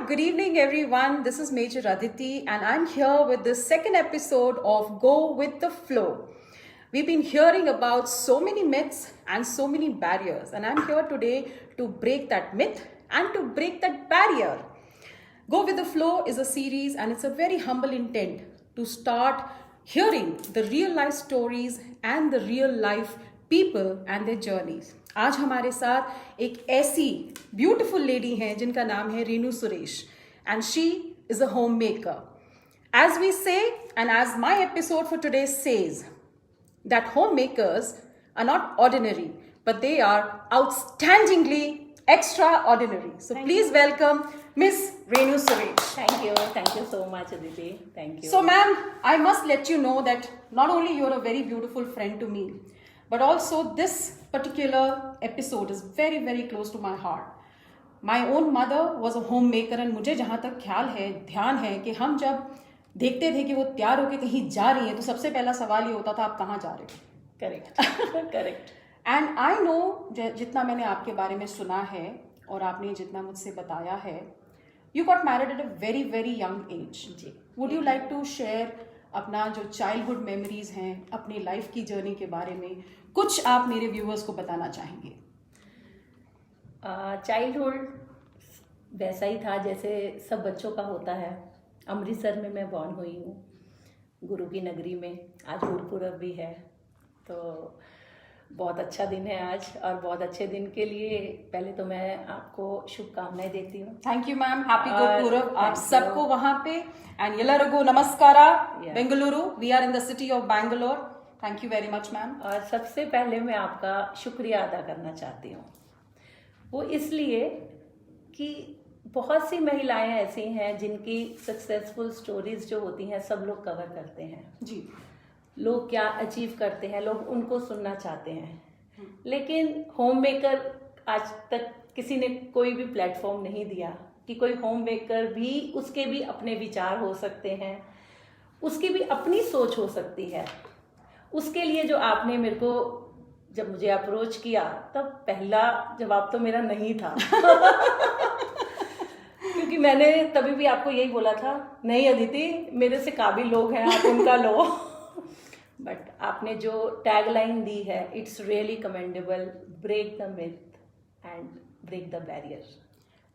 good evening everyone. This is Major Aditi and I'm here with the second episode of Go With The Flow. We've been hearing about so many myths and so many barriers, and I'm here today to break that myth and to break that barrier. Go With The Flow is a series and it's a very humble intent to start hearing the real life stories and the real life people and their journeys. आज हमारे साथ एक ऐसी beautiful lady हैं जिनका नाम है Renu Suresh and she is a home maker. As we say, and as my episode for today says, that homemakers are not ordinary, but they are outstandingly extraordinary. So please welcome Miss Renu Suresh. Thank you so much, Aditi. Thank you. So ma'am, I must let you know that not only you're a very beautiful friend to me, but also this particular episode is very, very close to my heart. My own mother was a homemaker and मुझे जहाँ तक ख्याल है, ध्यान है कि हम जब देखते थे कि वो तैयार होके कहीं जा रही है तो सबसे पहला सवाल ये होता था आप कहाँ जा रहे हो. करेक्ट. एंड आई नो जितना मैंने आपके बारे में सुना है और आपने जितना मुझसे बताया है, you got married at a very very young age. जी. Would you like to share अपना जो चाइल्डहुड मेमोरीज हैं, अपनी लाइफ की जर्नी के बारे में कुछ आप मेरे व्यूअर्स को बताना चाहेंगे? चाइल्डहुड वैसा ही था जैसे सब बच्चों का होता है. अमृतसर में मैं बॉर्न हुई हूँ, गुरु की नगरी में. आज गुरुपुरब भी है, तो बहुत अच्छा दिन है आज. और बहुत अच्छे दिन के लिए पहले तो मैं आपको शुभकामनाएं देती हूँ. Thank you ma'am. Happy Gurupurab आप सबको वहाँ पे. एंड येलरगो नमस्कारा Bengaluru. We are in the city of Bangalore. Thank you very much ma'am. और सबसे पहले मैं आपका शुक्रिया अदा करना चाहती हूँ. वो इसलिए कि बहुत सी महिलाएं ऐसी हैं जिनकी सक्सेसफुल स्टोरीज जो होती हैं सब लोग कवर करते हैं. जी. लोग क्या अचीव करते हैं, लोग उनको सुनना चाहते हैं. लेकिन होम मेकर आज तक किसी ने कोई भी प्लेटफॉर्म नहीं दिया कि कोई होम मेकर भी, उसके भी अपने विचार हो सकते हैं, उसकी भी अपनी सोच हो सकती है. उसके लिए जो आपने मेरे को जब मुझे अप्रोच किया तब पहला जवाब तो मेरा नहीं था. क्योंकि मैंने तभी भी आपको यही बोला था, नहीं अदिति मेरे से काबिल लोग हैं, आप उनका लो. बट आपने जो टैगलाइन दी है, it's really commendable. Break the myth and break the barrier.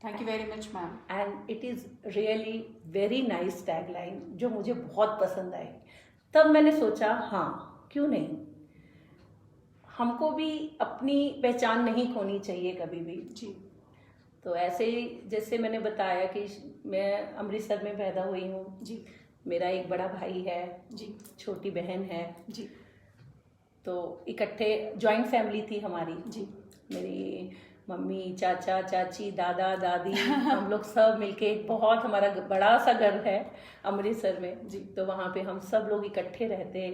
Thank you very much ma'am. And it is really very nice tagline जो मुझे बहुत पसंद आई. तब मैंने सोचा हाँ क्यों नहीं, हमको भी अपनी पहचान नहीं खोनी चाहिए कभी भी. जी. तो ऐसे ही जैसे मैंने बताया कि मैं अमृतसर में पैदा हुई हूँ. जी. मेरा एक बड़ा भाई है. जी. छोटी बहन है. जी. तो इकट्ठे जॉइंट फैमिली थी हमारी. जी. मेरी मम्मी, चाचा, चाची, दादा, दादी हम लोग सब मिलके एक बहुत हमारा बड़ा सा घर है अमृतसर में. जी. तो वहाँ पे हम सब लोग इकट्ठे रहते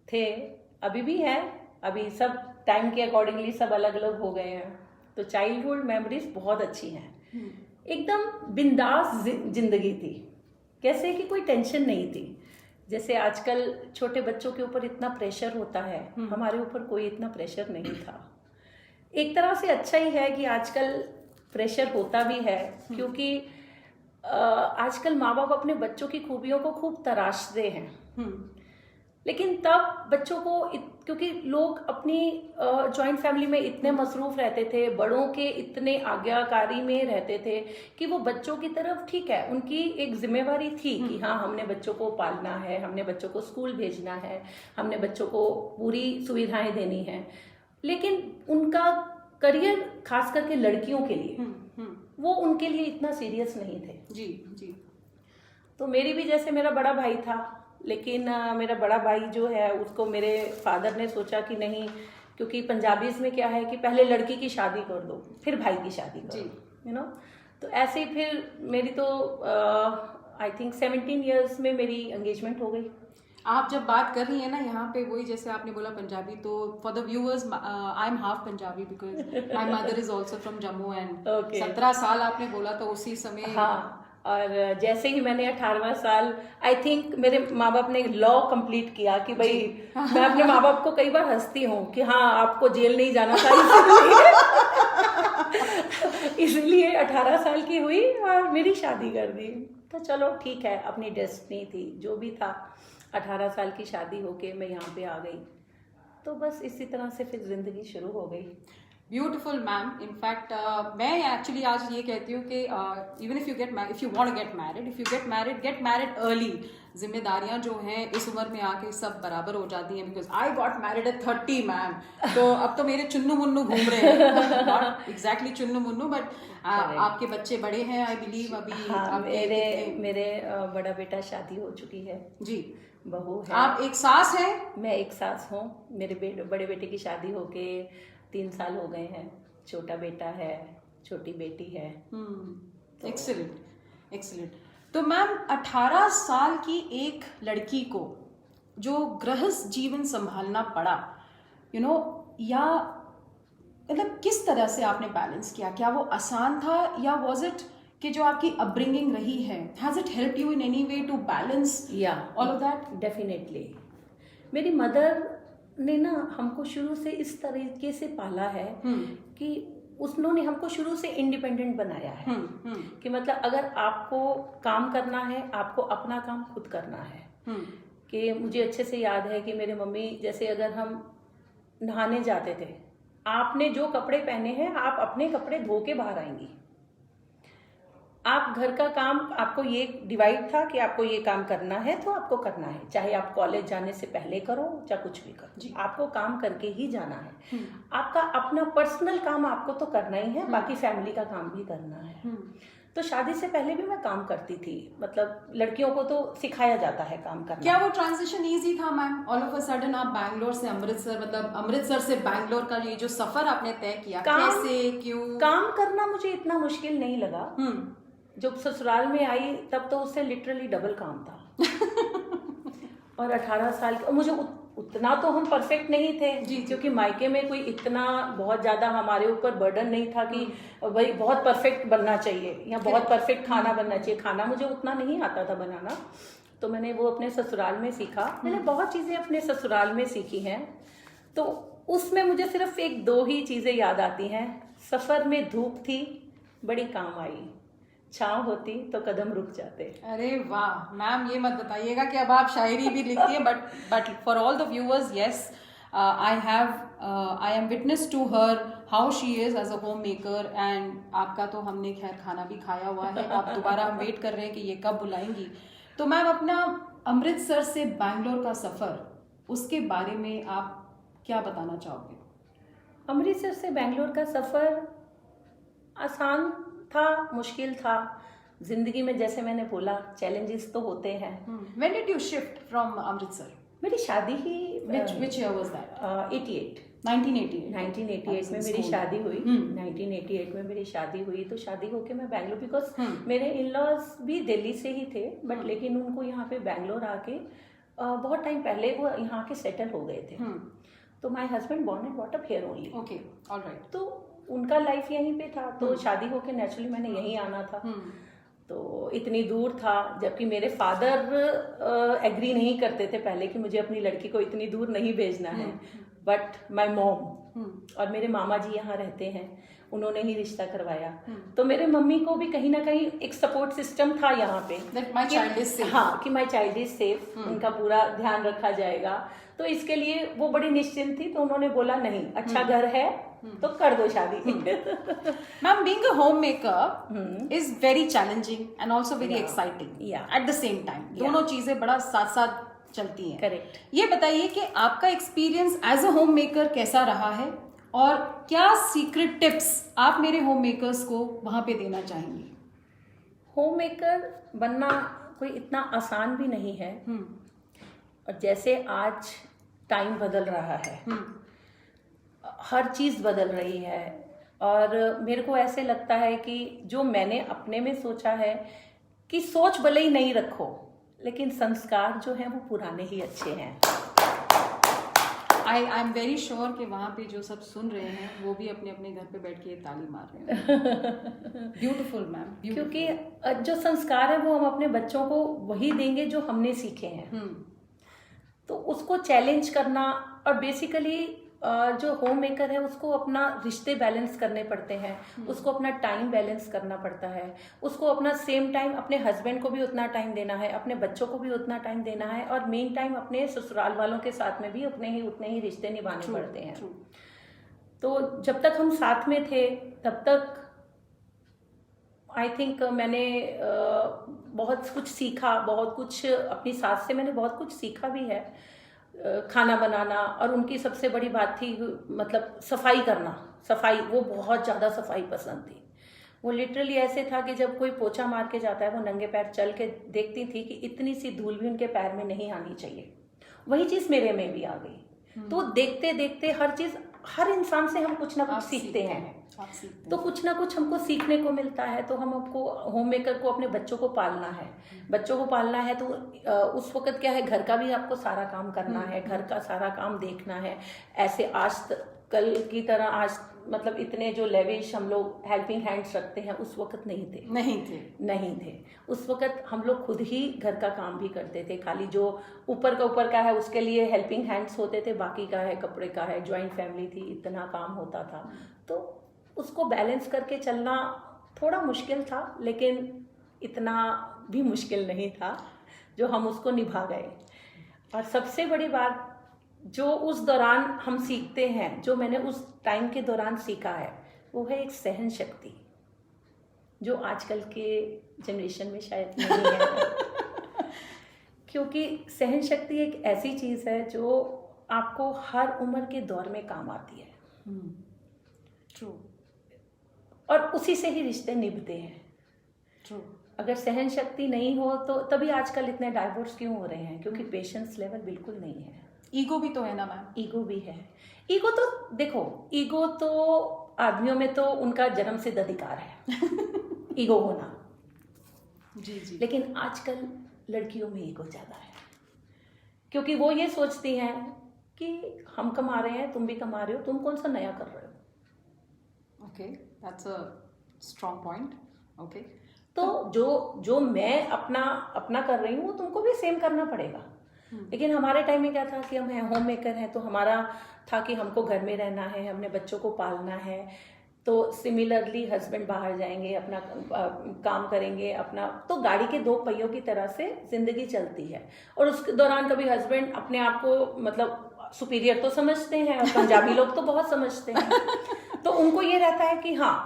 थे. अभी भी हैं, अभी सब टाइम के अकॉर्डिंगली सब अलग अलग हो गए हैं. तो चाइल्डहुड मेमोरीज बहुत अच्छी हैं. एकदम बिंदास जिंदगी थी, कैसे कि कोई टेंशन नहीं थी. जैसे आजकल छोटे बच्चों के ऊपर इतना प्रेशर होता है, हमारे ऊपर कोई इतना प्रेशर नहीं था. एक तरह से अच्छा ही है कि आजकल प्रेशर होता भी है, क्योंकि आजकल माँ बाप अपने बच्चों की खूबियों को खूब तराशते हैं. लेकिन तब बच्चों को क्योंकि लोग अपनी जॉइंट फैमिली में इतने मसरूफ रहते थे, बड़ों के इतने आज्ञाकारी में रहते थे कि वो बच्चों की तरफ, ठीक है उनकी एक जिम्मेवारी थी कि हाँ हमने बच्चों को पालना है, हमने बच्चों को स्कूल भेजना है, हमने बच्चों को पूरी सुविधाएं देनी है. लेकिन उनका करियर, खास करके लड़कियों के लिए, वो उनके लिए इतना सीरियस नहीं थे. जी. जी. तो मेरी भी जैसे मेरा बड़ा भाई था, लेकिन मेरा बड़ा भाई जो है उसको मेरे फादर ने सोचा कि नहीं, क्योंकि पंजाबीज में क्या है कि पहले लड़की की शादी कर दो फिर भाई की शादी करो. You know. तो ऐसे ही फिर मेरी तो आई थिंक 17 ईयर्स में मेरी एंगेजमेंट हो गई. आप जब बात कर रही हैं ना यहाँ पे, वही जैसे आपने बोला पंजाबी, तो for the viewers I am half Punjabi because my mother is also from Jammu. And 17 साल आपने बोला तो उसी समय. हाँ. और जैसे ही मैंने 18वां साल, आई थिंक मेरे माँ बाप ने लॉ कंप्लीट किया कि भाई मैं अपने माँ बाप को कई बार हंसती हूँ कि हाँ आपको जेल नहीं जाना था इसलिए 18 साल की हुई और मेरी शादी कर दी। तो चलो ठीक है, अपनी डेस्टिनी थी, जो भी था। 18 साल की शादी होके मैं यहाँ पे आ गई, तो बस इसी तरह से फिर जिंदगी शुरू हो गई। Beautiful ma'am. इनफैक्ट मैं एक्चुअली आज ये कहती हूँ कि even if you want get married, if you get married early. जिम्मेदारियां जो हैं इस उम्र में आके सब बराबर हो जाती हैं, because I got married eight 30 ma'am. तो अब तो मेरे चुन्नू मुन्नू घूम रहे हैं, not exactly Chunnu Munnu, but आपके बच्चे बड़े हैं आई बिलीव अभी। हाँ, मेरे बड़ा बेटा शादी हो चुकी है जी, बहू है। आप एक सास हैं? मैं एक सास हूँ। मेरे बड़े बेटे की शादी होके 3 साल हो गए हैं। छोटा बेटा है, छोटी बेटी है। Excellent excellent. तो मैम 18 साल की एक लड़की को जो गृहस्थ जीवन संभालना पड़ा, या मतलब किस तरह से आपने बैलेंस किया? क्या वो आसान था, या वॉज इट कि जो आपकी अपब्रिंगिंग रही है, has it help you in any way to balance all of that? Definitely. मेरी मदर ने ना हमको शुरू से इस तरीके से पाला है कि उन्होंने हमको शुरू से इंडिपेंडेंट बनाया है। कि मतलब अगर आपको काम करना है, आपको अपना काम खुद करना है। कि मुझे अच्छे से याद है कि मेरे मम्मी, जैसे अगर हम नहाने जाते थे, आपने जो कपड़े पहने हैं आप अपने कपड़े धो के बाहर आएंगी। आप घर का काम, आपको ये डिवाइड था कि आपको ये काम करना है तो आपको करना है, चाहे आप कॉलेज जाने से पहले करो या कुछ भी करो, आपको काम करके ही जाना है। आपका अपना पर्सनल काम आपको तो करना ही है, बाकी फैमिली का काम भी करना है। तो शादी से पहले भी मैं काम करती थी, मतलब लड़कियों को तो सिखाया जाता है काम करना। क्या वो ट्रांजिशन इजी था ma'am? All of a sudden आप बैंगलोर से अमृतसर, मतलब अमृतसर से बैंगलोर का ये जो सफर आपने तय किया, कैसे, क्यों? काम करना मुझे इतना मुश्किल नहीं लगा। जब ससुराल में आई तब तो उससे लिटरली डबल काम था। और 18 साल का मुझे उतना तो हम परफेक्ट नहीं थे जी, क्योंकि मायके में कोई इतना बहुत ज्यादा हमारे ऊपर बर्डन नहीं था कि भाई बहुत परफेक्ट बनना चाहिए या बहुत परफेक्ट खाना बनना चाहिए। खाना मुझे उतना नहीं आता था बनाना, तो मैंने वो अपने ससुराल में सीखा। मैंने बहुत चीजें अपने ससुराल में सीखी हैं। तो उसमें मुझे सिर्फ 1-2 ही चीजें याद आती हैं। सफर में धूप थी, बड़ी काम आई, छाँव होती तो कदम रुक जाते। अरे वाह मैम, ये मत बताइएगा कि अब आप शायरी भी लिखती हैं, but for all the viewers, yes, I am witness to her how she is as a homemaker. And आपका तो हमने खैर खाना भी खाया हुआ है, आप दोबारा हम वेट कर रहे हैं कि ये कब बुलाएंगी। तो मैम अपना अमृतसर से बैंगलोर का सफर, उसके बारे में आप क्या बताना चाहोगे? अमृतसर से बैंगलोर का सफर आसान था, मुश्किल था। जिंदगी में जैसे मैंने बोला चैलेंजेस तो होते हैं। When did you shift from Amritsar? मेरी शादी ही which year was that? 1988 में मेरी शादी हुई। 1988 में मेरी शादी हुई। तो शादी होके मैं बैंगलोर, बिकॉज मेरे इन लॉज भी दिल्ली से ही थे, बट लेकिन उनको यहाँ पे बैंगलोर आके बहुत टाइम पहले वो यहाँ के सेटल हो गए थे। तो my husband born and bought up here only. Okay, alright. तो उनका लाइफ यहीं पे था, तो शादी होके नेचुरली मैंने यहीं आना था। तो इतनी दूर था, जबकि मेरे फादर एग्री नहीं करते थे पहले कि मुझे अपनी लड़की को इतनी दूर नहीं भेजना है। बट माई मॉम और मेरे मामा जी यहाँ रहते हैं, उन्होंने ही रिश्ता करवाया। तो मेरे मम्मी को भी कहीं ना कहीं एक सपोर्ट सिस्टम था यहाँ पे, हाँ, कि माई चाइल्ड इज सेफ, उनका पूरा ध्यान रखा जाएगा। तो इसके लिए वो बड़ी निश्चिंत थी, तो उन्होंने बोला नहीं, अच्छा घर है तो कर दो शादी। Ma'am, being a home maker is very challenging and also very exciting at the same time. दोनों चीजें बड़ा साथ साथ चलती हैं। करेक्ट। ये बताइए कि आपका experience as a homemaker कैसा रहा है, और क्या सीक्रेट टिप्स आप मेरे होम मेकर्स को वहां पे देना चाहेंगी? होम मेकर बनना कोई इतना आसान भी नहीं है। और जैसे आज टाइम बदल रहा है, हर चीज़ बदल रही है, और मेरे को ऐसे लगता है कि जो मैंने अपने में सोचा है कि सोच भले ही नहीं रखो, लेकिन संस्कार जो हैं वो पुराने ही अच्छे हैं। आई एम वेरी श्योर कि वहाँ पे जो सब सुन रहे हैं वो भी अपने अपने घर पे बैठ के ताली मार रहे हैं. Beautiful ma'am. क्योंकि जो संस्कार है वो हम अपने बच्चों को वही देंगे जो हमने सीखे हैं. तो उसको चैलेंज करना, और बेसिकली जो होम मेकर है उसको अपना रिश्ते बैलेंस करने पड़ते हैं, उसको अपना टाइम बैलेंस करना पड़ता है, उसको अपना सेम टाइम अपने हस्बैंड को भी उतना टाइम देना है, अपने बच्चों को भी उतना टाइम देना है, और मेन टाइम अपने ससुराल वालों के साथ में भी उतने ही रिश्ते निभाने पड़ते हैं. तो जब तक हम साथ में थे तब तक आई थिंक मैंने बहुत कुछ सीखा, बहुत कुछ अपनी सास से मैंने बहुत कुछ सीखा भी है. खाना बनाना, और उनकी सबसे बड़ी बात थी मतलब सफाई करना. सफाई, वो बहुत ज़्यादा सफाई पसंद थी. वो लिटरली ऐसे था कि जब कोई पोछा मार के जाता है वो नंगे पैर चल के देखती थी कि इतनी सी धूल भी उनके पैर में नहीं आनी चाहिए. वही चीज़ मेरे में भी आ गई. तो देखते देखते हर चीज़, हर इंसान से हम कुछ ना कुछ सीखते हैं. तो कुछ ना कुछ हमको सीखने को मिलता है. तो हम आपको होम मेकर को अपने बच्चों को पालना है. बच्चों को पालना है तो उस वक्त क्या है, घर का भी आपको सारा काम करना है, घर का सारा काम देखना है. ऐसे आज कल की तरह आज मतलब इतने जो लेविश हम लोग हेल्पिंग हैंड्स रखते हैं उस वक्त नहीं थे. उस वक्त हम लोग खुद ही घर का काम भी करते थे. खाली जो ऊपर का है उसके लिए हेल्पिंग हैंड्स होते थे, बाकी का है कपड़े का है. जॉइंट फैमिली थी, इतना काम होता था. तो उसको बैलेंस करके चलना थोड़ा मुश्किल था, लेकिन इतना भी मुश्किल नहीं था जो हम उसको निभा गए. और सबसे बड़ी बात जो उस दौरान हम सीखते हैं, जो मैंने उस टाइम के दौरान सीखा है, वो है एक सहन शक्ति, जो आजकल के जनरेशन में शायद नहीं है. क्योंकि सहन शक्ति एक ऐसी चीज़ है जो आपको हर उम्र के दौर में काम आती है. ट्रू. और उसी से ही रिश्ते निभते हैं. ट्रू. अगर सहन शक्ति नहीं हो तो तभी आजकल इतने डाइवोर्स क्यों हो रहे हैं, क्योंकि पेशेंस लेवल बिल्कुल नहीं है. ईगो भी तो है ना मैम. ईगो भी है. ईगो तो देखो, ईगो तो आदमियों में तो उनका जन्म सिद्ध अधिकार है ईगो होना. जी. लेकिन आजकल लड़कियों में ईगो ज़्यादा है, क्योंकि वो ये सोचती हैं कि हम कमा रहे हैं, तुम भी कमा रहे हो, तुम कौन सा नया कर रहे हो. Okay, that's a strong point. Okay. तो जो मैं अपना कर रही हूँ वो तुमको भी सेम करना पड़ेगा. लेकिन हमारे टाइम में क्या था कि हम होम मेकर हैं, तो हमारा था कि हमको घर में रहना है, हमने बच्चों को पालना है. तो सिमिलरली हस्बैंड बाहर जाएंगे, अपना काम करेंगे अपना. तो गाड़ी के 2 पहियों की तरह से जिंदगी चलती है. और उसके दौरान कभी हस्बैंड अपने आप को मतलब सुपीरियर तो समझते हैं, और पंजाबी लोग तो बहुत समझते हैं. तो उनको ये रहता है कि हाँ,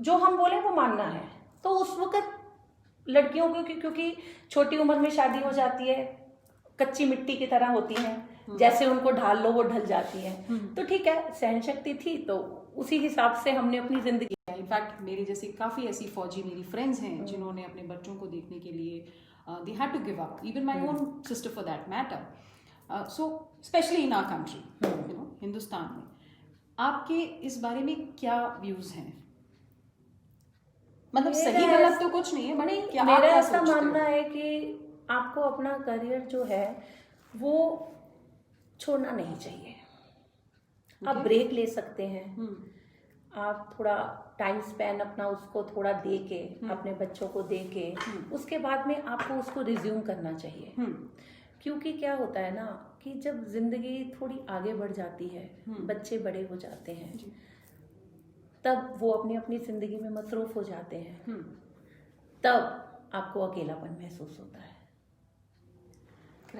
जो हम बोले वो मानना है. तो उस वक्त लड़कियों को क्योंकि छोटी उम्र में शादी हो जाती है, कच्ची मिट्टी की तरह होती हैं, जैसे उनको ढाल लो वो ढल जाती हैं. तो ठीक है, सहन शक्ति थी तो उसी हिसाब से हमने अपनी जिंदगी. इनफैक्ट मेरी जैसी काफ़ी ऐसी फौजी मेरी फ्रेंड्स हैं जिन्होंने अपने बच्चों को देखने के लिए they had to give up. Even my own sister for that matter. So especially in our country, you know, Hindustan में. आपके इस बारे में क्या व्यूज हैं? मतलब सही गलत तो कुछ नहीं है, बट क्या मेरा ऐसा मानना है कि आपको अपना करियर जो है वो छोड़ना नहीं चाहिए. आप ब्रेक ले सकते हैं, आप थोड़ा टाइम स्पेन अपना उसको थोड़ा दे के, अपने बच्चों को दे के, उसके बाद में आपको उसको रिज्यूम करना चाहिए. क्योंकि क्या होता है ना कि जब जिंदगी थोड़ी आगे बढ़ जाती है, बच्चे बड़े हो जाते हैं, तब वो अपनी अपनी जिंदगी में मसरूफ हो जाते हैं, तब आपको अकेलापन महसूस होता है.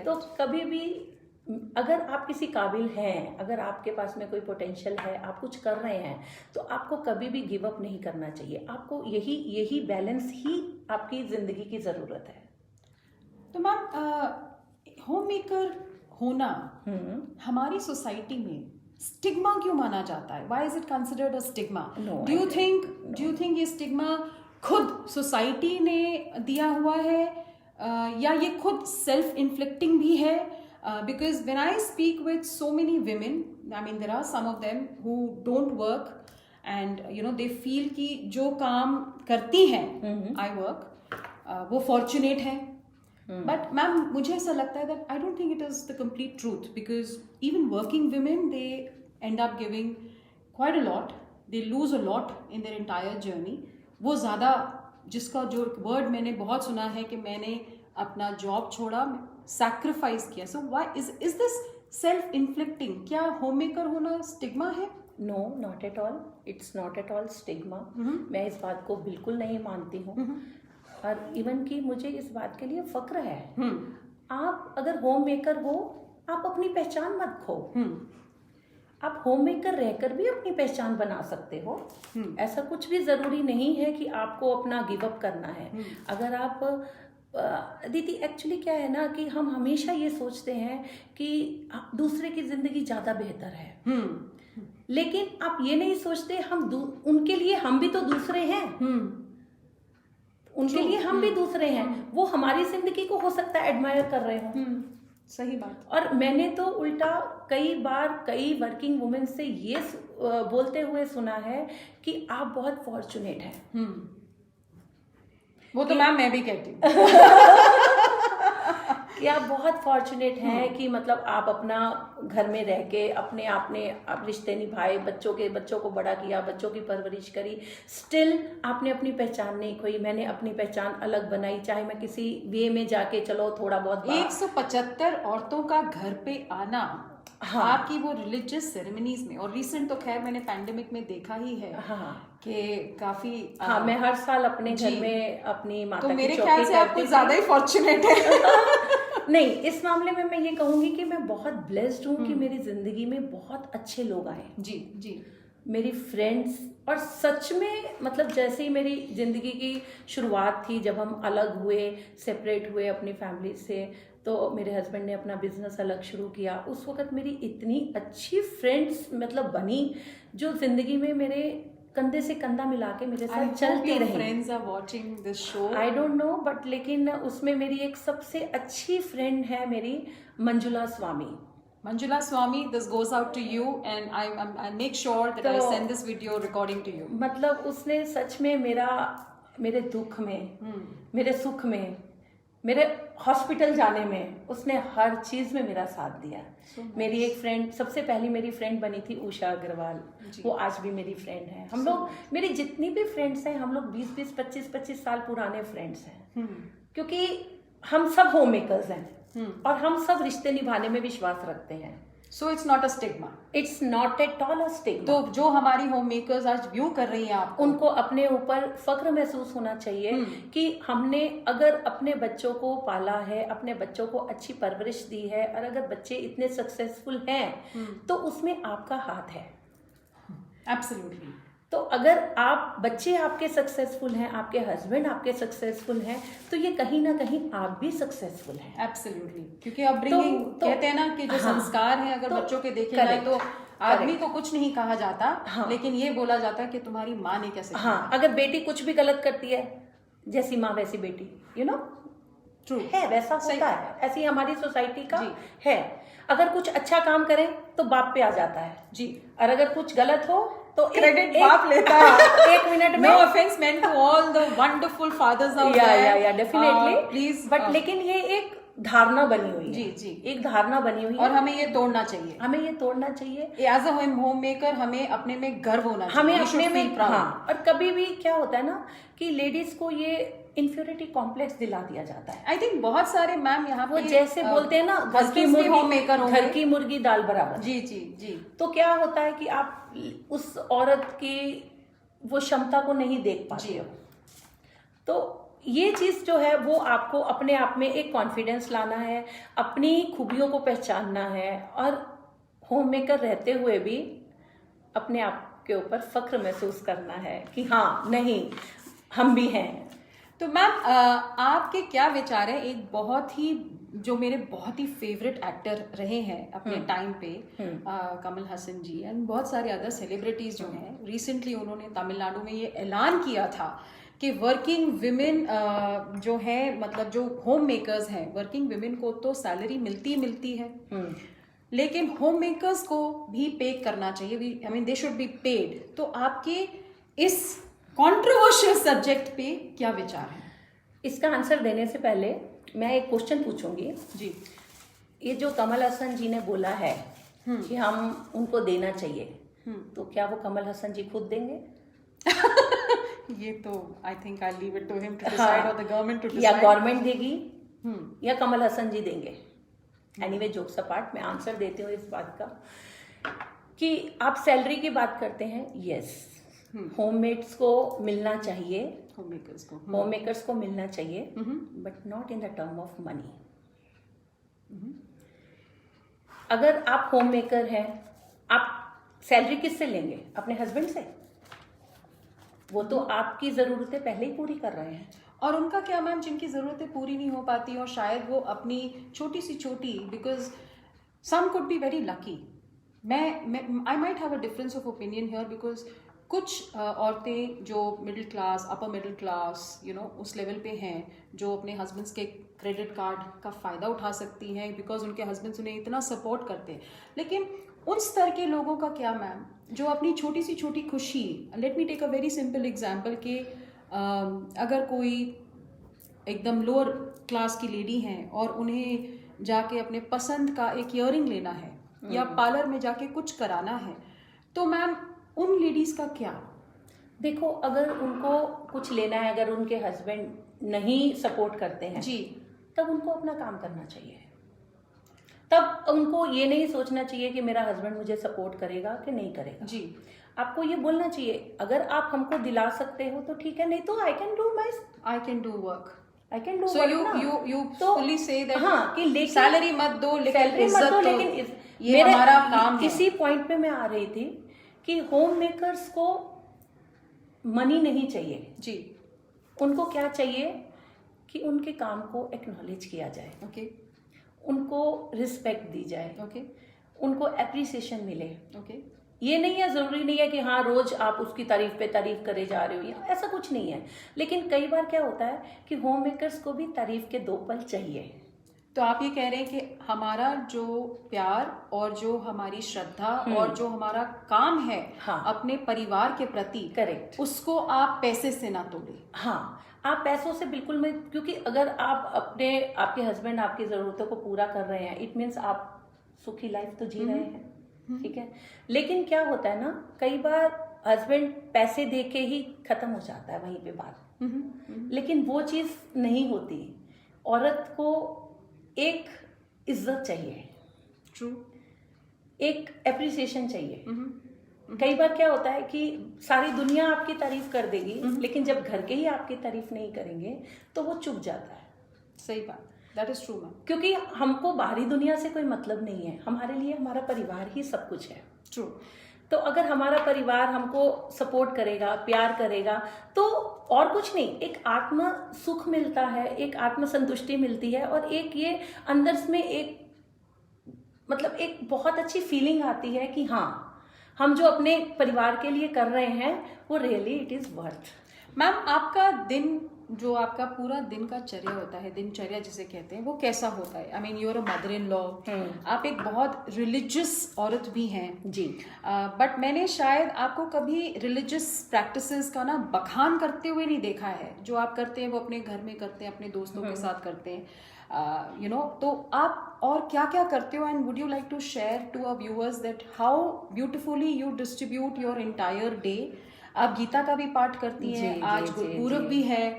तो कभी भी अगर आप किसी काबिल हैं, अगर आपके पास में कोई पोटेंशियल है, आप कुछ कर रहे हैं, तो आपको कभी भी गिव अप नहीं करना चाहिए. आपको यही बैलेंस ही आपकी जिंदगी की जरूरत है. तो मैम, होम मेकर होना हमारी सोसाइटी में स्टिग्मा क्यों माना जाता है? Why is it considered a stigma? Do you think ये स्टिग्मा खुद सोसाइटी ने दिया हुआ है, या ये खुद सेल्फ इन्फ्लिक्टिंग भी है? Because when I speak with so many women, I mean there are some of them who don't work and you know they feel कि जो काम करती हैं I work, वो fortunate है. बट मैम मुझे ऐसा लगता है that I don't think it is the complete truth, because even working women they and up giving quite a lot, they lose a lot in their entire journey. वो ज़्यादा, जिसका जो word मैंने बहुत सुना है कि मैंने अपना जॉब छोड़ा, सैक्रिफाइस किया. So why is this self inflicting? क्या होम मेकर होना स्टिग्मा है? No, not at all. It's not at all stigma. मैं इस बात को बिल्कुल नहीं मानती हूँ. और इवन कि मुझे इस बात के लिए फक्र है. आप अगर होम मेकर हो, आप अपनी पहचान मत खो. आप होम मेकर रहकर भी अपनी पहचान बना सकते हो. ऐसा कुछ भी जरूरी नहीं है कि आपको अपना गिव अप करना है. अगर आप दीदी, एक्चुअली क्या है ना कि हम हमेशा ये सोचते हैं कि दूसरे की जिंदगी ज्यादा बेहतर है. लेकिन आप ये नहीं सोचते उनके लिए हम भी तो दूसरे हैं. उनके लिए हम भी दूसरे हैं. वो हमारी जिंदगी को हो सकता है एडमायर कर रहे हो. सही बात. और मैंने तो उल्टा कई बार कई वर्किंग वुमेन से ये बोलते हुए सुना है कि आप बहुत फॉर्चुनेट हैं. वो तो मैम मैं भी कहती हूँ कि आप बहुत फॉर्चुनेट हैं कि मतलब आप अपना घर में रह के अपने आप रिश्ते निभाए, बच्चों को बड़ा किया, बच्चों की परवरिश करी, स्टिल आपने अपनी पहचान नहीं खोई. मैंने अपनी पहचान अलग बनाई, चाहे मैं किसी वे में जाके चलो थोड़ा बहुत 175 औरतों का घर पे आना. हाँ. आपकी वो रिलीजियस सेरेमनीज में, और रिसेंट तो खैर मैंने पैंडेमिक में देखा ही है. हाँ. कि काफी मैं हर साल अपने घर में अपनी माता तो की मेरे ख्याल से आप कुछ ज्यादा ही फॉर्चुनेट है. नहीं, इस मामले में मैं ये कहूंगी कि मैं बहुत ब्लेस्ड हूँ कि मेरी जिंदगी में बहुत अच्छे लोग आए. जी जी. मेरी फ्रेंड्स, और सच में मतलब जैसे ही मेरी जिंदगी की शुरुआत थी, जब हम अलग हुए, सेपरेट हुए अपनी फैमिली से, तो मेरे हस्बैंड ने अपना बिजनेस अलग शुरू किया. उस वक्त मेरी इतनी अच्छी फ्रेंड्स मतलब बनी जो जिंदगी में मेरे कंधे से कंधा मिला के मेरे साथ चलती रही. Friends are watching this show. I don't know, but लेकिन उसमें मेरी एक सबसे अच्छी फ्रेंड है मेरी मंजुला स्वामी. Manjula Swami, this goes out to you and I make sure that I send this video recording to you. मतलब उसने सच में मेरे दुख में, मेरे सुख में, मेरे हॉस्पिटल जाने में, उसने हर चीज में मेरा साथ दिया. मेरी एक फ्रेंड, सबसे पहली मेरी फ्रेंड बनी थी उषा अग्रवाल. वो आज भी मेरी फ्रेंड है. हम लोग, मेरी जितनी भी फ्रेंड्स हैं, हम लोग 20-20, 25-25 साल पुराने फ्रेंड्स हैं. क्योंकि हम सब होम मेकर्स हैं और हम सब रिश्ते निभाने में विश्वास रखते हैं. So it's not a stigma. It's not at all a stigma. तो जो हमारी होम मेकर्स आज व्यू कर रही हैं आप, उनको अपने ऊपर फक्र महसूस होना चाहिए कि हमने अगर अपने बच्चों को पाला है, अपने बच्चों को अच्छी परवरिश दी है, और अगर बच्चे इतने सक्सेसफुल हैं तो उसमें आपका हाथ है. एब्सोल्युटली. तो अगर बच्चे आपके सक्सेसफुल हैं, आपके हस्बैंड आपके सक्सेसफुल हैं, तो ये कहीं ना कहीं आप भी सक्सेसफुल हैं. एब्सोल्युटली. क्योंकि अपब्रिंगिंग कहते हैं ना कि जो संस्कार हैं अगर बच्चों के देखे जाए तो आदमी को कुछ नहीं कहा जाता. लेकिन ये बोला जाता है कि तुम्हारी माँ ने कैसे. अगर बेटी कुछ भी गलत करती है, जैसी माँ वैसी बेटी, यू नो. ट्रू है, वैसा होता है. ऐसी हमारी सोसाइटी का है. अगर कुछ अच्छा काम करें तो बाप पे आ जाता है जी, और अगर कुछ गलत हो तो क्रेडिट बाप लेता है. 1 मिनट में. No offence meant to all the wonderful fathers out there. Yeah definitely please. But लेकिन ये एक धारणा बनी हुई है. जी जी. एक धारणा बनी हुई है और हमें ये तोड़ना चाहिए. हमें ये तोड़ना चाहिए. एज अ होम मेकर हमें अपने में गर्व होना चाहिए. हमें अपने में. हाँ. और कभी भी क्या होता है ना कि लेडीज को ये इंफ्योरिटी कॉम्प्लेक्स दिला दिया जाता है. आई थिंक बहुत सारे मैम यहाँ वो जैसे बोलते हैं ना, घर की मुर्गी दाल बराबर. जी जी जी. तो क्या होता है कि आप उस औरत की वो क्षमता को नहीं देख पाते हो. तो ये चीज जो है वो आपको अपने आप में एक कॉन्फिडेंस लाना है, अपनी खूबियों को पहचानना है, और होम मेकर रहते हुए भी अपने आप के ऊपर फख्र महसूस करना है कि हाँ, नहीं, हम भी हैं. तो मैम आपके क्या विचार है, एक बहुत ही जो मेरे बहुत ही फेवरेट एक्टर रहे हैं अपने टाइम पे, कमल हसन जी एंड बहुत सारे अदर सेलिब्रिटीज जो हैं, रिसेंटली उन्होंने तमिलनाडु में ये ऐलान किया था कि वर्किंग विमेन जो है, मतलब जो होम मेकर्स हैं, वर्किंग विमेन को तो सैलरी मिलती है, लेकिन होम मेकर्स को भी पे करना चाहिए. I mean they should be paid. तो आपके इस कंट्रोवर्शियल सब्जेक्ट पे क्या विचार है? इसका आंसर देने से पहले मैं एक क्वेश्चन पूछूंगी। जी। ये जो कमल हसन जी ने बोला है कि हम उनको देना चाहिए, तो क्या वो कमल हसन जी खुद देंगे? ये तो I think I leave it to him to decide और द गवर्नमेंट टू या डिसाइड। गवर्नमेंट देगी या कमल हसन जी देंगे? एनीवे, जोक्स अपार्ट, मैं आंसर देती हूँ इस बात का कि आप सैलरी की बात करते हैं। यस, होममेड्स को मिलना चाहिए, होममेकर्स को मिलना चाहिए, but not in the term of money. अगर आप होम मेकर हैं, आप सैलरी किससे लेंगे? अपने हस्बैंड से? वो तो आपकी ज़रूरतें पहले ही पूरी कर रहे हैं। और उनका क्या मैम, जिनकी ज़रूरतें पूरी नहीं हो पाती और शायद वो अपनी छोटी सी छोटी, because some could be very lucky, मैं I might have a difference of opinion here, because कुछ औरतें जो middle class, upper middle class, you know, उस लेवल पे हैं, जो अपने हस्बैंड्स के क्रेडिट कार्ड का फ़ायदा उठा सकती हैं बिकॉज उनके हस्बैंड्स उन्हें इतना सपोर्ट करते हैं। लेकिन उन स्तर के लोगों का क्या मैम, जो अपनी छोटी सी छोटी खुशी, let me take a very simple example कि अगर कोई एकदम लोअर क्लास की लेडी हैं और उन्हें जाके अपने पसंद का एक ईयरिंग लेना है या पार्लर में जाके कुछ कराना है, तो मैम उन लेडीज का क्या? देखो, अगर उनको कुछ लेना है, अगर उनके हस्बैंड नहीं सपोर्ट करते हैं जी, तब उनको अपना काम करना चाहिए। तब उनको ये नहीं सोचना चाहिए कि मेरा हस्बैंड मुझे सपोर्ट करेगा कि नहीं करेगा। जी, आपको ये बोलना चाहिए, अगर आप हमको दिला सकते हो तो ठीक है, नहीं तो I can do work. I can do so you fully say that हाँ, कि लेकिन सैलरी मत दो, लेकिन सैलरी मत दो, लेकिन ये हमारा काम है। इसी पॉइंट पे मैं आ रही थी कि होम मेकर्स को मनी नहीं चाहिए जी, उनको क्या चाहिए कि उनके काम को एक्नॉलेज किया जाए, ओके, उनको रिस्पेक्ट दी जाए, ओके, उनको एप्रिसिएशन मिले। ओके, ये नहीं है, ज़रूरी नहीं है कि हाँ रोज आप उसकी तारीफ पे तारीफ करे जा रहे हो, या ऐसा कुछ नहीं है। लेकिन कई बार क्या होता है कि होम मेकर्स को भी तारीफ के 2 पल चाहिए। तो आप ये कह रहे हैं कि हमारा जो प्यार और जो हमारी श्रद्धा और जो हमारा काम है हाँ, अपने परिवार के प्रति, करेक्ट, उसको आप पैसे से ना तोड़ें। हाँ, आप पैसों से बिल्कुल मत, क्योंकि अगर आप आपके हस्बैंड आपकी ज़रूरतों को पूरा कर रहे हैं, इट मीन्स आप सुखी लाइफ तो जी रहे हैं, ठीक है। लेकिन क्या होता है ना, कई बार हस्बैंड पैसे दे के ही खत्म हो जाता है वहीं पे बात, लेकिन वो चीज़ नहीं होती। औरत को एक इज्जत चाहिए, ट्रू, एक एप्रिसिएशन चाहिए। कई बार क्या होता है कि सारी दुनिया आपकी तारीफ कर देगी, लेकिन जब घर के ही आपकी तारीफ नहीं करेंगे तो वो चुप जाता है। सही बात, दैट इज ट्रू मैम। क्योंकि हमको बाहरी दुनिया से कोई मतलब नहीं है, हमारे लिए हमारा परिवार ही सब कुछ है। ट्रू। तो अगर हमारा परिवार हमको सपोर्ट करेगा, प्यार करेगा, तो और कुछ नहीं, एक आत्म सुख मिलता है, एक आत्म संतुष्टि मिलती है, और एक ये अंदर में एक मतलब एक बहुत अच्छी फीलिंग आती है कि हाँ, हम जो अपने परिवार के लिए कर रहे हैं वो really it is worth. Ma'am, आपका दिन, जो आपका पूरा दिन का चर्या होता है, दिनचर्या जिसे कहते हैं, वो कैसा होता है? I mean, you are a mother in law, आप एक बहुत रिलीजियस औरत भी हैं जी, बट मैंने शायद आपको कभी रिलीजियस प्रैक्टिसेस का ना बखान करते हुए नहीं देखा है। जो आप करते हैं वो अपने घर में करते हैं, अपने दोस्तों के साथ करते हैं, यू नो। तो आप और क्या क्या करते हो, and would you like to share to our viewers that how beautifully you distribute your entire day? आप गीता का भी पाठ करती हैं, आज गुरुपूरब भी है,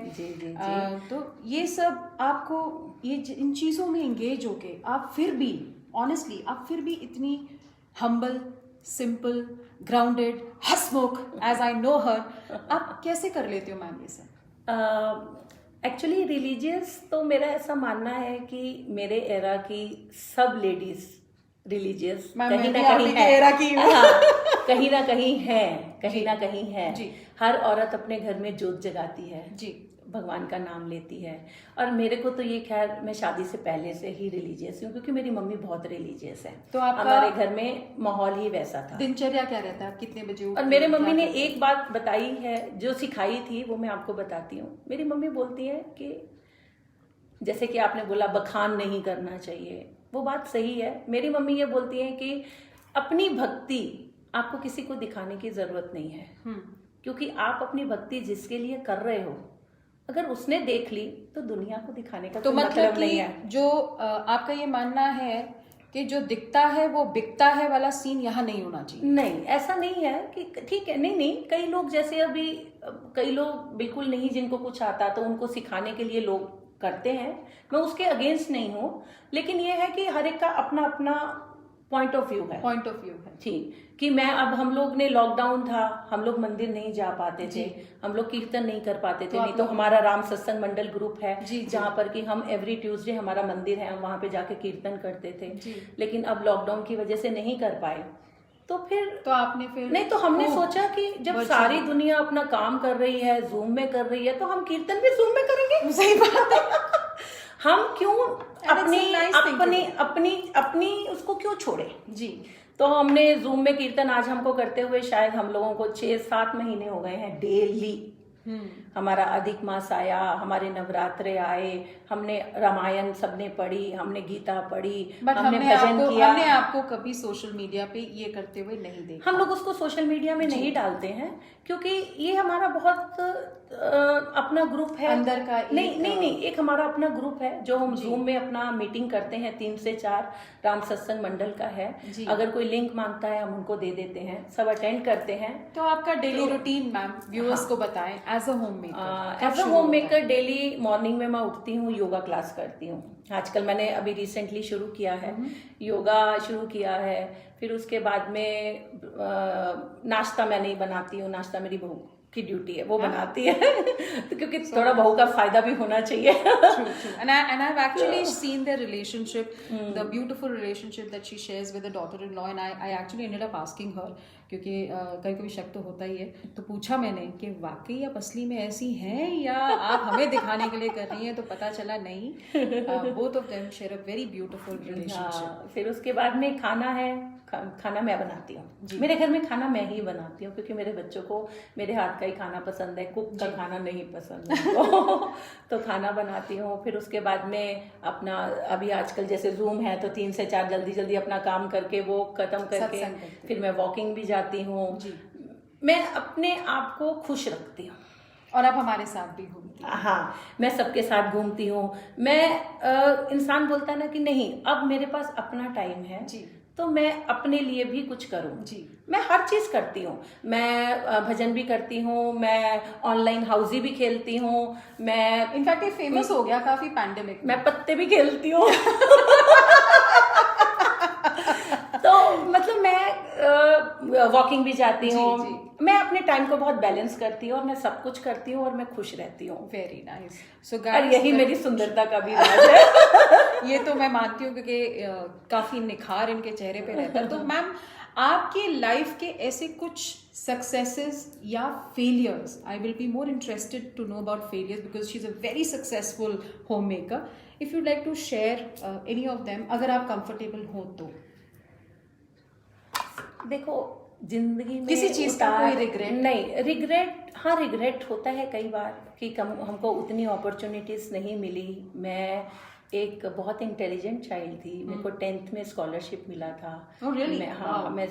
तो ये सब आपको, ये इन चीज़ों में एंगेज होके आप फिर भी ऑनेस्टली, आप फिर भी इतनी हम्बल, सिंपल, ग्राउंडेड, हसमुख एज आई नो हर, आप कैसे कर लेते हो मैम ये सब? एक्चुअली रिलीजियस तो मेरा ऐसा मानना है कि मेरे एरा की सब लेडीज रिलीजियस कहीं ना कहीं है, हाँ, कहीं ना कहीं है, कहीं ना कहीं है। हर औरत अपने घर में जोत जगाती है जी, भगवान का नाम लेती है। और मेरे को तो ये, खैर मैं शादी से पहले से ही रिलीजियस हूँ, क्योंकि मेरी मम्मी बहुत रिलीजियस है, तो हमारे घर में माहौल ही वैसा था। दिनचर्या क्या रहता है, आप कितने बजे उठते? और मेरे मम्मी ने एक बात बताई है, जो सिखाई थी वो मैं आपको बताती हूँ। मेरी मम्मी बोलती है कि जैसे कि आपने बोला बखान नहीं करना चाहिए, वो बात सही है। मेरी मम्मी ये बोलती है कि अपनी भक्ति आपको किसी को दिखाने की जरूरत नहीं है, क्योंकि आप अपनी भक्ति जिसके लिए कर रहे हो अगर उसने देख ली तो दुनिया को दिखाने का तो कोई मतलब मतलब नहीं कि है। जो आपका ये मानना है कि जो दिखता है वो बिकता है वाला सीन यहाँ नहीं होना चाहिए। नहीं, ऐसा नहीं है कि ठीक है, नहीं नहीं, कई लोग जैसे अभी कई लोग बिल्कुल नहीं, जिनको कुछ आता तो उनको सिखाने के लिए लोग करते हैं, मैं उसके अगेंस्ट नहीं हूँ, लेकिन ये है कि हर एक का अपना अपना पॉइंट ऑफ व्यू है। पॉइंट ऑफ व्यू है ठीक, कि मैं अब, हम लोग ने लॉकडाउन था, हम लोग मंदिर नहीं जा पाते थे, हम लोग कीर्तन नहीं कर पाते थे, नहीं तो हमारा राम सत्संग मंडल ग्रुप है जहाँ पर कि हम एवरी ट्यूसडे, हमारा मंदिर है, हम वहाँ पे जाके कीर्तन करते थे। लेकिन अब लॉकडाउन की वजह से नहीं कर पाए, तो फिर तो आपने फिर नहीं, तो हमने सोचा कि जब सारी दुनिया अपना काम कर रही है, जूम में कर रही है, तो हम कीर्तन भी जूम में करेंगे। सही बात है। हम क्यों अपनी अपनी thing अपनी अपनी उसको क्यों छोड़े जी। तो हमने जूम में कीर्तन आज हमको करते हुए शायद हम लोगों को 6-7 महीने हो गए हैं डेली। हमारा अधिक मास आया, हमारे नवरात्रे आए, हमने रामायण सबने पढ़ी, हमने गीता पढ़ी, हमने भजन किया। हमने आपको कभी सोशल मीडिया पे ये करते हुए नहीं देखा। हम लोग उसको सोशल मीडिया में नहीं डालते हैं, क्योंकि ये हमारा बहुत अपना ग्रुप है अंदर का नहीं, एक हमारा अपना ग्रुप है जो हम जूम में अपना मीटिंग करते हैं, 3 से 4 राम सत्संग मंडल का है। अगर कोई लिंक मांगता है हम उनको दे देते हैं, सब अटेंड करते हैं। तो आपका डेली रूटीन मैम व्यूअर्स को बताएं as a homemaker. As a homemaker daily morning में मैं उठती हूँ, योगा क्लास करती हूँ। आजकल मैंने अभी रिसेंटली शुरू किया है, योगा शुरू किया है। फिर उसके बाद में नाश्ता मैं नहीं बनाती हूँ, नाश्ता मेरी बहू की ड्यूटी है, वो बनाती है। तो क्योंकि थोड़ा बहू का फायदा भी होना चाहिए। True. And I've actually seen their relationship, the beautiful relationship that she shares with the daughter-in-law, and I actually ended up asking her, क्योंकि कभी कभी शक तो होता ही है, तो पूछा मैंने कि वाकई आप असली में ऐसी हैं या आप हमें दिखाने के लिए कर रही हैं, तो पता चला नहीं, both of them share a very beautiful relationship. फिर उसके बाद में खाना है, खाना मैं बनाती हूँ। मेरे घर में खाना मैं ही बनाती हूँ, क्योंकि मेरे बच्चों को मेरे हाथ का ही खाना पसंद है, कुक का खाना नहीं पसंद है। तो खाना बनाती हूँ। फिर उसके बाद में अपना, अभी आजकल जैसे जूम है तो 3 से 4 जल्दी जल्दी अपना काम करके वो खत्म करके फिर मैं वॉकिंग भी जाती हूँ। मैं अपने आप को खुश रखती हूँ। और आप हमारे साथ भी घूमती हैं। हाँ, मैं सबके साथ घूमती हूँ। मैं इंसान बोलता है ना कि नहीं, अब मेरे पास अपना टाइम है जी, तो मैं अपने लिए भी कुछ करूँ जी। मैं हर चीज करती हूँ, मैं भजन भी करती हूँ, मैं ऑनलाइन हाउसी भी खेलती हूँ, मैं इनफैक्ट ये फेमस हो गया काफी पैंडेमिक, मैं पत्ते भी खेलती हूँ। तो मतलब मैं वॉकिंग भी जाती हूँ। मैं अपने टाइम को बहुत बैलेंस करती हूँ और मैं सब कुछ करती हूँ और मैं खुश रहती हूँ। Very nice. सो और यही मेरी सुंदरता का भी राज है। ये तो मैं मानती हूँ, क्योंकि काफी निखार इनके चेहरे पे रहता है। तो मैम, आपकी लाइफ के ऐसे कुछ सक्सेसेस या failures, I will be more interested to know about failures because she is a very successful homemaker. If you like to share any of them, अगर आप कंफर्टेबल हो तो। देखो, जिंदगी में किसी चीज का कोई रिग्रेट नहीं, रिग्रेट हाँ, रिग्रेट होता है कई बार कि हमको उतनी अपॉर्चुनिटीज नहीं मिली। मैं एक बहुत इंटेलिजेंट चाइल्ड थी, मेरे को 10th में स्कॉलरशिप मिला था। really? मैं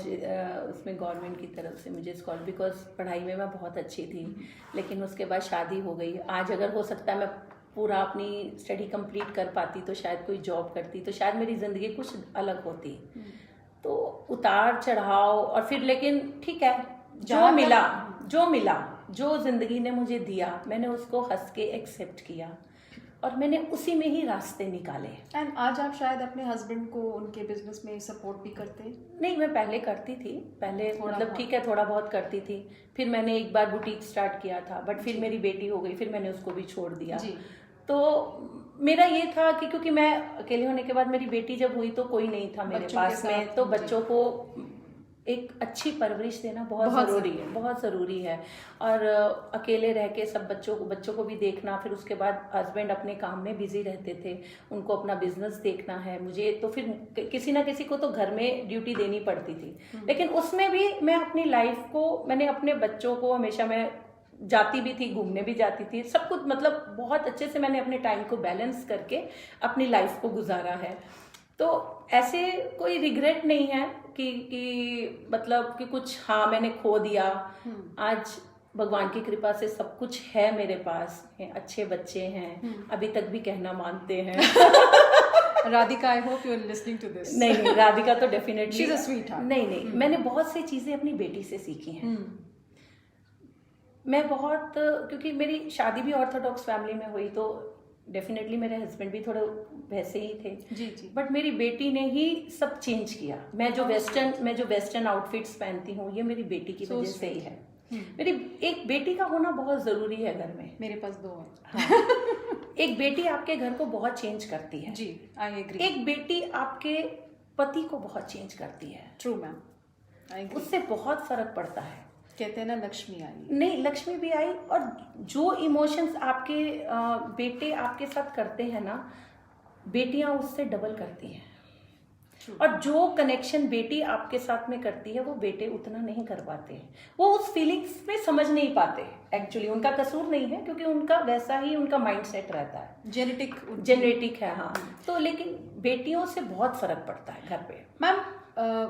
उसमें गवर्नमेंट की तरफ से मुझे स्कॉलर, बिकॉज पढ़ाई में मैं बहुत अच्छी थी। लेकिन उसके बाद शादी हो गई। आज अगर हो सकता है मैं पूरा अपनी स्टडी कंप्लीट कर पाती तो शायद कोई जॉब करती, तो शायद मेरी ज़िंदगी कुछ अलग होती। तो उतार चढ़ाव, और फिर लेकिन ठीक है, जो मिला जो ज़िंदगी ने मुझे दिया, मैंने उसको हंस के एक्सेप्ट किया और मैंने उसी में ही रास्ते निकाले। एंड आज आप शायद अपने हस्बैंड को उनके बिजनेस में सपोर्ट भी करते? नहीं, मैं पहले करती थी, पहले मतलब ठीक है थोड़ा बहुत करती थी। फिर मैंने एक बार बुटीक स्टार्ट किया था, बट फिर मेरी बेटी हो गई, फिर मैंने उसको भी छोड़ दिया। तो मेरा ये था कि क्योंकि मैं अकेले होने के बाद, मेरी बेटी जब हुई तो कोई नहीं था मेरे पास में, तो बच्चों को एक अच्छी परवरिश देना बहुत ज़रूरी है। और अकेले रह के सब बच्चों को भी देखना, फिर उसके बाद हस्बैंड अपने काम में बिजी रहते थे, उनको अपना बिजनेस देखना है मुझे, तो फिर किसी ना किसी को तो घर में ड्यूटी देनी पड़ती थी। लेकिन उसमें भी मैं अपनी लाइफ को, मैंने अपने बच्चों को हमेशा, मैं जाती भी थी, घूमने भी जाती थी, सब कुछ मतलब बहुत अच्छे से मैंने अपने टाइम को बैलेंस करके अपनी लाइफ को गुजारा है। तो ऐसे कोई रिग्रेट नहीं है कि मतलब कि कुछ हाँ मैंने खो दिया। आज भगवान की कृपा से सब कुछ है मेरे पास, अच्छे बच्चे हैं, अभी तक भी कहना मानते हैं। Radhika, I hope you are listening to this. नहीं, राधिका तो definitely, she is a sweetheart. नहीं, मैंने बहुत सी चीजें अपनी बेटी से सीखी हैं। मैं बहुत, क्योंकि मेरी शादी भी ऑर्थोडॉक्स फैमिली में हुई, तो डेफिनेटली मेरे हस्बैंड भी थोड़े वैसे ही थे। जी। बट मेरी बेटी ने ही सब चेंज किया। मैं जो वेस्टर्न आउटफिट्स पहनती हूँ, ये मेरी बेटी की वजह से ही है। मेरी एक बेटी का होना बहुत जरूरी है घर में। मेरे पास 2 है। हाँ। एक बेटी आपके घर को बहुत चेंज करती है। जी, आई एग्री। एक बेटी आपके पति को बहुत चेंज करती है। True ma'am, I agree. उससे बहुत फर्क पड़ता है। कहते हैं ना, लक्ष्मी आई। नहीं, लक्ष्मी भी आई, और जो इमोशंस आपके बेटे आपके साथ करते हैं ना, बेटियां उससे डबल करती हैं। और जो कनेक्शन बेटी आपके साथ में करती है, वो बेटे उतना नहीं कर पाते। वो उस फीलिंग्स में समझ नहीं पाते। एक्चुअली उनका कसूर नहीं है, क्योंकि उनका वैसा ही उनका माइंड सेट रहता है, जेनेटिक है। हाँ, तो लेकिन बेटियों से बहुत फर्क पड़ता है घर पे। Ma'am,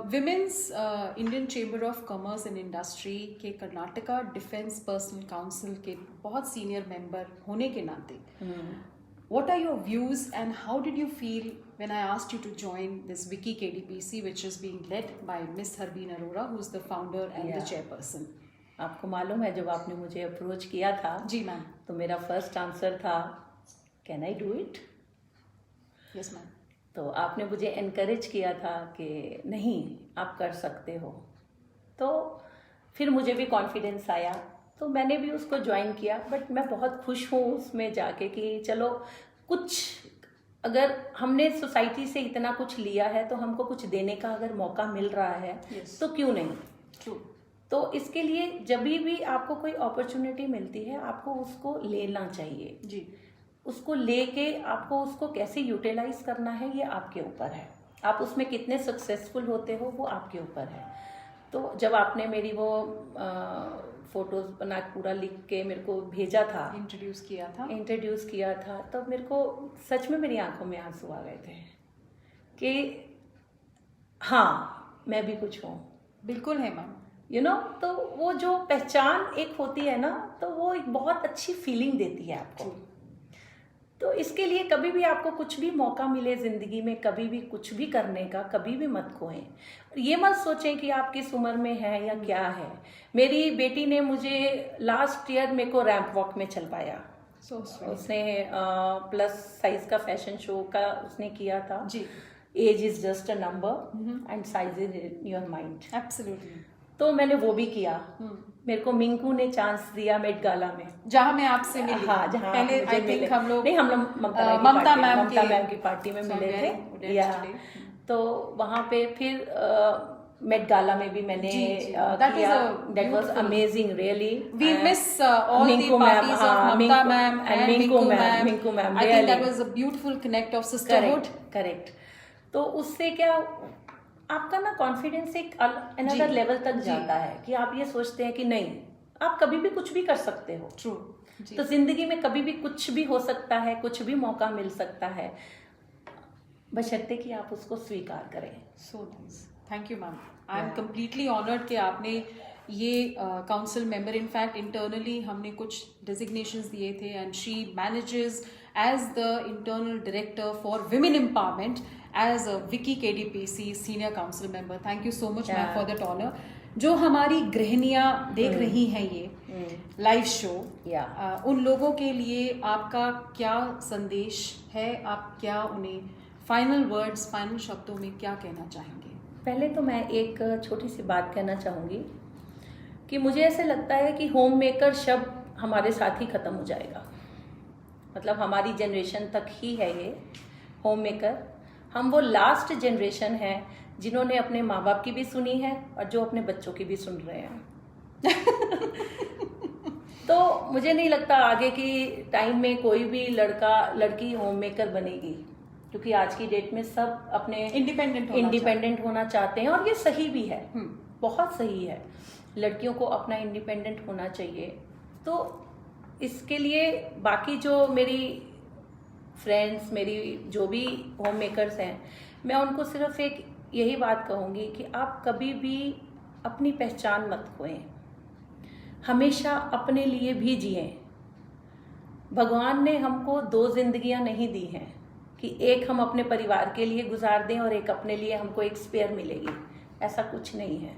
women's Indian chamber of commerce and industry के कर्नाटका डिफेंस पर्सनल काउंसिल के बहुत सीनियर मेंबर होने के नाते, what are your views and how did you feel when I asked you to join this Wiki KDPC, which is being led by Miss Harbeen Arora, who is the founder and the chairperson? आपको मालूम है, जब आपने मुझे approach किया था, जी ma'am, तो मेरा फर्स्ट आंसर था, can I do it? Yes ma'am. तो आपने मुझे एनकरेज किया था कि नहीं, आप कर सकते हो। तो फिर मुझे भी कॉन्फिडेंस आया, तो मैंने भी उसको ज्वाइन किया। बट मैं बहुत खुश हूँ उसमें जाके कि चलो, कुछ अगर हमने सोसाइटी से इतना कुछ लिया है, तो हमको कुछ देने का अगर मौका मिल रहा है, तो क्यों नहीं। ट्रू। तो इसके लिए जब भी आपको कोई अपॉर्चुनिटी मिलती है, आपको उसको लेना चाहिए। जी। उसको लेके आपको उसको कैसे यूटिलाइज करना है, ये आपके ऊपर है। आप उसमें कितने सक्सेसफुल होते हो, वो आपके ऊपर है। तो जब आपने मेरी वो फोटोज बना पूरा लिख के मेरे को भेजा था, इंट्रोड्यूस किया था, तो मेरे को सच में मेरी आंखों में आंसू आ गए थे कि हाँ, मैं भी कुछ हूँ। बिल्कुल है मैम। यू नो, तो वो जो पहचान एक होती है ना, तो वो एक बहुत अच्छी फीलिंग देती है आपको। तो इसके लिए कभी भी आपको कुछ भी मौका मिले जिंदगी में, कभी भी कुछ भी करने का, कभी भी मत खोएं। ये मत सोचें कि आप किस उम्र में है या क्या है। मेरी बेटी ने मुझे लास्ट ईयर मेरे को रैंप वॉक में चलवाया। उसने प्लस साइज का फैशन शो का उसने किया था। जी। Age is just a number and size is in your mind. Absolutely. तो मैंने वो भी किया। मेरे को मिंकू ने चांस दिया मेट गाला में, जहाँ मैं आपसे मिली। हाँ, जहाँ पहले आई थिंक हम लोग ममता मैम की पार्टी में मिले थे। या तो वहाँ पे फिर मेट गाला में भी मैंने किया। That was amazing, really. We miss all the parties of Mamta ma'am and Minku ma'am. I think that was a beautiful connect of sisterhood. Correct. तो उससे क्या, आपका ना कॉन्फिडेंस एक अनदर लेवल तक जाता है कि आप ये सोचते हैं कि नहीं, आप कभी भी कुछ भी कर सकते हो। ट्रू। तो जिंदगी में कभी भी कुछ भी हो सकता है, कुछ भी मौका मिल सकता है, बशर्ते कि आप उसको स्वीकार करें। So nice, thank you ma'am. I am completely honoured कि आपने ये काउंसिल मेंबर, इनफैक्ट इंटरनली हमने कुछ डेजिग्नेशंस दिए थे, and she manages as the internal director for women empowerment as a Wiki KDPC senior council member. Thank you so much ma'am for that honor. जो हमारी गृहिणियाँ देख रही हैं ये लाइव शो, उन लोगों के लिए आपका क्या संदेश है? आप क्या उन्हें फाइनल वर्ड्स, फाइनल शब्दों में क्या कहना चाहेंगे? पहले तो मैं एक छोटी सी बात कहना चाहूँगी कि मुझे ऐसे लगता है कि होम मेकर शब्द हमारे साथ ही ख़त्म हो जाएगा। मतलब हमारी जनरेशन तक ही है ये होम मेकर। हम वो लास्ट जनरेशन है जिन्होंने अपने माँ बाप की भी सुनी है और जो अपने बच्चों की भी सुन रहे हैं। तो मुझे नहीं लगता आगे की टाइम में कोई भी लड़का लड़की होम मेकर बनेगी, क्योंकि आज की डेट में सब अपने इंडिपेंडेंट होना चाहते हैं, और ये सही भी है, बहुत सही है। लड़कियों को अपना इंडिपेंडेंट होना चाहिए। तो इसके लिए बाकी जो मेरी फ्रेंड्स, मेरी जो भी होम मेकर्स हैं, मैं उनको सिर्फ एक यही बात कहूँगी कि आप कभी भी अपनी पहचान मत खोएं। हमेशा अपने लिए भी जिएं। भगवान ने हमको 2 जिंदगियां नहीं दी हैं कि एक हम अपने परिवार के लिए गुजार दें और एक अपने लिए हमको एक स्पेयर मिलेगी, ऐसा कुछ नहीं है।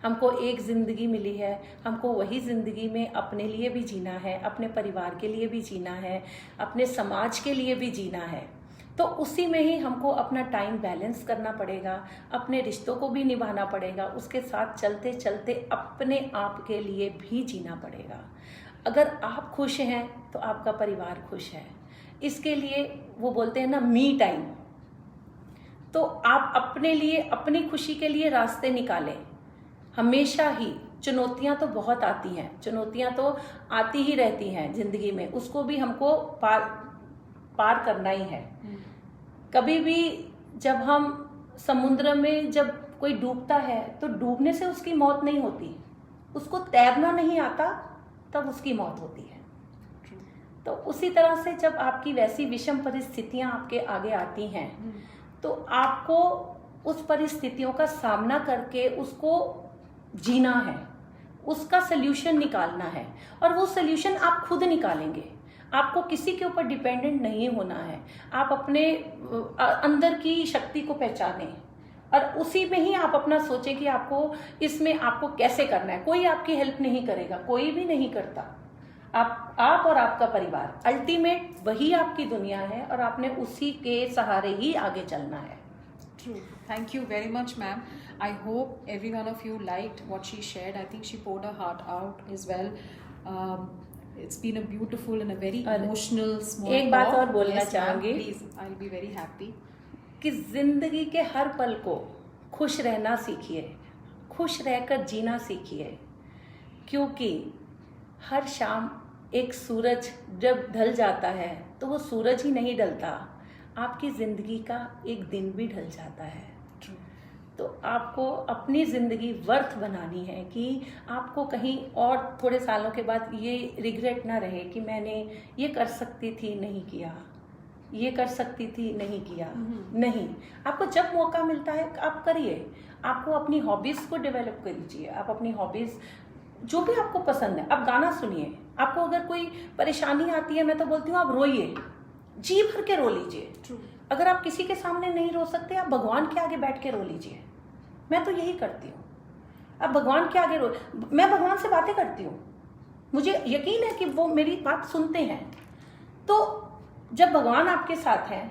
हमको एक ज़िंदगी मिली है, हमको वही ज़िंदगी में अपने लिए भी जीना है, अपने परिवार के लिए भी जीना है, अपने समाज के लिए भी जीना है। तो उसी में ही हमको अपना टाइम बैलेंस करना पड़ेगा, अपने रिश्तों को भी निभाना पड़ेगा, उसके साथ चलते चलते अपने आप के लिए भी जीना पड़ेगा। अगर आप खुश हैं तो आपका परिवार खुश है। इसके लिए वो बोलते हैं ना, मी टाइम। तो आप अपने लिए, अपनी खुशी के लिए रास्ते निकालें। हमेशा ही चुनौतियां तो बहुत आती हैं, चुनौतियां तो आती ही रहती हैं जिंदगी में, उसको भी हमको पार करना ही है। कभी भी जब हम समुद्र में, जब कोई डूबता है तो डूबने से उसकी मौत नहीं होती, उसको तैरना नहीं आता तब उसकी मौत होती है। तो उसी तरह से जब आपकी वैसी विषम परिस्थितियां आपके आगे आती हैं तो आपको उस परिस्थितियों का सामना करके उसको जीना है, उसका सल्यूशन निकालना है, और वो सल्यूशन आप खुद निकालेंगे। आपको किसी के ऊपर डिपेंडेंट नहीं होना है। आप अपने अंदर की शक्ति को पहचानें और उसी में ही आप अपना सोचें कि आपको इसमें आपको कैसे करना है। कोई आपकी हेल्प नहीं करेगा, कोई भी नहीं करता। आप और आपका परिवार, अल्टीमेट वही आपकी दुनिया है और आपने उसी के सहारे ही आगे चलना है। True. Thank you very much, ma'am. I hope every one of you liked what she shared. I think she poured her heart out as well. It's been a beautiful and a very emotional small एक बात talk. और बोलना Yes, ma'am. चाहूंगी, Please, I'll be very happy. कि जिंदगी के हर पल को खुश रहना सीखिए, खुश रहकर जीना सीखिए, क्योंकि हर शाम एक सूरज जब ढल जाता है तो वो सूरज ही नहीं ढलता, आपकी ज़िंदगी का एक दिन भी ढल जाता है। तो आपको अपनी ज़िंदगी वर्थ बनानी है कि आपको कहीं और थोड़े सालों के बाद ये रिग्रेट ना रहे कि मैंने ये कर सकती थी नहीं किया, ये कर सकती थी नहीं किया। नहीं, आपको जब मौका मिलता है आप करिए। आपको अपनी हॉबीज़ को डेवलप करिए। आप अपनी हॉबीज़ जो भी आपको पसंद है, आप गाना सुनिए। आपको अगर कोई परेशानी आती है, मैं तो बोलती हूँ आप रोइए, जी भर के रो लीजिए। अगर आप किसी के सामने नहीं रो सकते, आप भगवान के आगे बैठ के रो लीजिए। मैं तो यही करती हूँ। आप भगवान के आगे रो, मैं भगवान से बातें करती हूँ, मुझे यकीन है कि वो मेरी बात सुनते हैं। तो जब भगवान आपके साथ हैं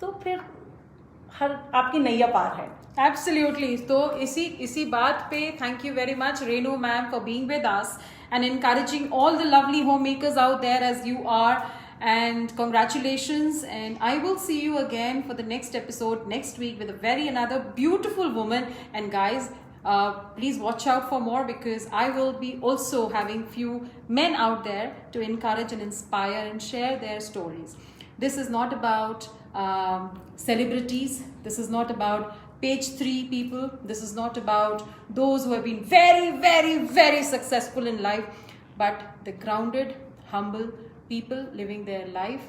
तो फिर हर आपकी नैया पार है। Absolutely. तो इसी बात पे thank you very much Renu ma'am for being with us and encouraging all the lovely homemakers out there as you are, and congratulations, and I will see you again for the next episode next week with another beautiful woman. And guys, please watch out for more, because I will be also having few men out there to encourage and inspire and share their stories. This is not about celebrities. This is not about page 3 people. This is not about those who have been very, very, very successful in life, but the grounded, humble people living their life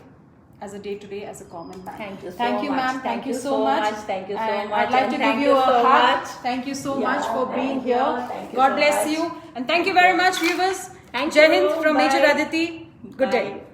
as a day-to-day, as a common man. Thank you so Thank you, much. ma'am. Thank you so much. Thank you so And much. I'd like And to thank give you you a so hug. much. Thank you so Yeah, much for being thank you. here. Thank you God so bless much. you. And thank you very much, viewers. Thank Jai you. Hind from Major Bye. Aditi. Good day. Bye.